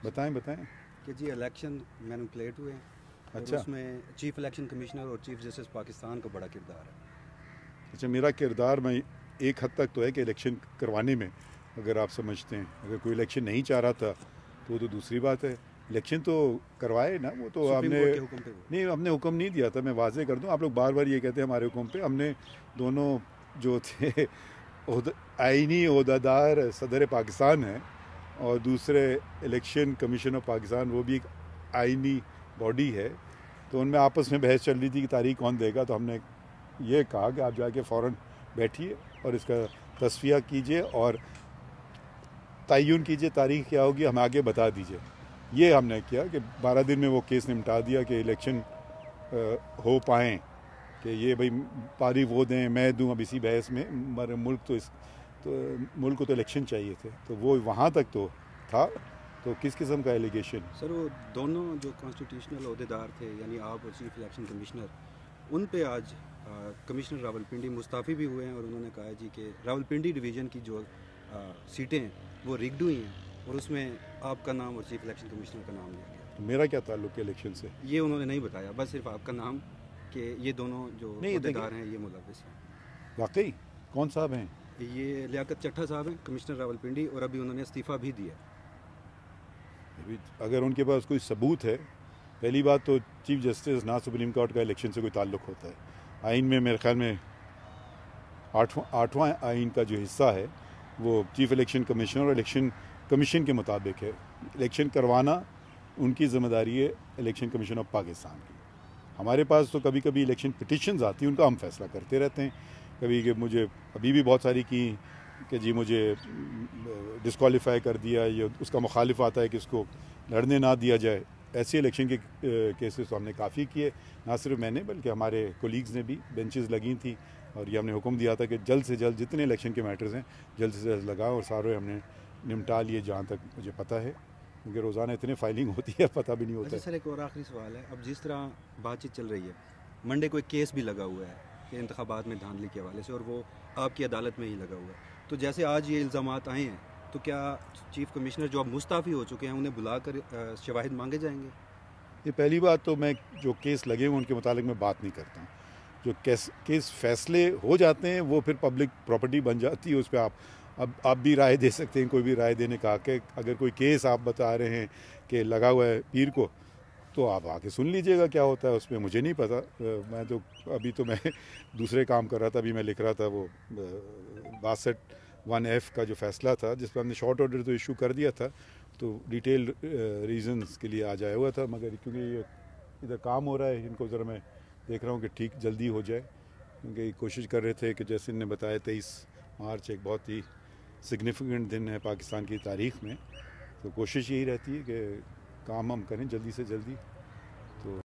بتائیں بتائیں کہ جی الیکشن مینوپولیٹ ہوئے ہیں اور اچھا اس میں چیف الیکشن کمشنر اور چیف جسٹس پاکستان کا بڑا کردار ہے. اچھا میرا کردار میں ایک حد تک تو ہے کہ الیکشن کروانے میں، اگر آپ سمجھتے ہیں اگر کوئی الیکشن نہیں چاہ رہا تھا تو وہ تو دوسری بات ہے. الیکشن تو کروائے نا، وہ تو ہم سپریم نے کورٹ کے حکم پہ ہوا. نہیں، ہم نے حکم نہیں دیا تھا. میں واضح کر دوں، آپ لوگ بار بار یہ کہتے ہیں ہمارے حکم پہ. ہم نے دونوں جو تھے آئینی عہدیدار صدر پاکستان ہیں اور دوسرے الیکشن کمیشن آف پاکستان، وہ بھی ایک آئینی باڈی ہے، تو ان میں آپس میں بحث چل رہی تھی کہ تاریخ کون دے گا. تو ہم نے یہ کہا کہ آپ جا کے فوراً بیٹھیے اور اس کا تصفیہ کیجئے اور تعین کیجئے تاریخ کیا ہوگی، ہم آگے بتا دیجئے. یہ ہم نے کیا کہ 12 دن میں وہ کیس نمٹا دیا کہ الیکشن ہو پائیں، کہ یہ بھئی پاری وہ دیں میں دوں. اب اسی بحث میں ملک کو تو الیکشن چاہیے تھے، تو وہ وہاں تک تو تھا. تو کس قسم کا ایلیگیشن؟ سر وہ دونوں جو کانسٹیٹیوشنل عہدیدار تھے، یعنی آپ اور چیف الیکشن کمشنر، ان پہ آج کمشنر راولپنڈی مستعفی بھی ہوئے ہیں اور انہوں نے کہا جی کہ راولپنڈی ڈویژن کی جو سیٹیں ہیں وہ ریگڈ ہوئی ہیں اور اس میں آپ کا نام اور چیف الیکشن کمشنر کا نام لیا گیا. میرا کیا تعلق ہے الیکشن سے؟ یہ انہوں نے نہیں بتایا، بس صرف آپ کا نام، کہ یہ دونوں جو نہیں، عہدیدار ہیں یہ ملوث ہیں. واقعی کون صاحب ہیں؟ یہ لیاقت چٹھا صاحب ہیں، کمشنر راولپنڈی، اور ابھی انہوں نے استعفیٰ بھی دیا. اگر ان کے پاس کوئی ثبوت ہے، پہلی بات تو چیف جسٹس نہ سپریم کورٹ کا الیکشن سے کوئی تعلق ہوتا ہے. آئین میں میرے خیال میں آٹھواں آئین کا جو حصہ ہے وہ چیف الیکشن کمیشنر اور الیکشن کمیشن کے مطابق ہے. الیکشن کروانا ان کی ذمہ داری ہے، الیکشن کمیشن آف پاکستان کی. ہمارے پاس تو کبھی کبھی الیکشن پٹیشنز آتی ہیں، ان کا ہم فیصلہ کرتے رہتے ہیں. کبھی کہ مجھے ابھی بھی بہت ساری کی کہ جی مجھے ڈسکوالیفائی کر دیا، یا اس کا مخالف آتا ہے کہ اس کو لڑنے نہ دیا جائے. ایسے الیکشن کے کیسز تو ہم نے کافی کیے، نہ صرف میں نے بلکہ ہمارے کولیگز نے بھی. بینچز لگی تھیں اور یہ ہم نے حکم دیا تھا کہ جلد سے جلد جتنے الیکشن کے میٹرز ہیں جلد سے جلد لگاؤ، اور سارے ہم نے نمٹا لیے جہاں تک مجھے پتہ ہے، کیونکہ روزانہ اتنے فائلنگ ہوتی ہے پتہ بھی نہیں ہوتا اچھا ہے. سر، ایک اور آخری سوال ہے. اب جس طرح بات چیت چل رہی ہے، منڈے کو ایک کیس بھی لگا ہوا ہے کہ انتخابات میں دھاندلی کے حوالے سے، اور وہ آپ کی عدالت میں ہی لگا ہوا ہے. تو جیسے آج یہ الزامات آئے ہیں، تو کیا چیف کمشنر جو اب مستعفی ہو چکے ہیں انہیں بلا کر شواہد مانگے جائیں گے؟ یہ پہلی بات تو میں جو کیس لگے ہوئے ان کے متعلق میں بات نہیں کرتا ہوں. جو کیس فیصلے ہو جاتے ہیں وہ پھر پبلک پراپرٹی بن جاتی ہے، اس پہ آپ بھی رائے دے سکتے ہیں. کوئی بھی رائے دینے کا کہ اگر کوئی کیس آپ بتا رہے ہیں کہ لگا ہوا ہے پیر کو، تو آپ آ کے سن لیجئے گا کیا ہوتا ہے اس میں. مجھے نہیں پتا، میں تو ابھی تو میں دوسرے کام کر رہا تھا. ابھی میں لکھ رہا تھا وہ 62(1)(f) کا جو فیصلہ تھا، جس پہ ہم نے شارٹ آرڈر تو ایشو کر دیا تھا، تو ڈیٹیل ریزنز کے لیے آ جایا ہوا تھا. مگر کیونکہ یہ ادھر کام ہو رہا ہے، ان کو ذرا میں دیکھ رہا ہوں کہ ٹھیک جلدی ہو جائے، کیونکہ کوشش کر رہے تھے کہ جیسے ان نے بتایا 23 مارچ ایک بہت ہی سگنیفیکنٹ دن ہے پاکستان کی تاریخ میں. تو کوشش یہی رہتی ہے کہ کام ہم کریں جلدی سے جلدی. تو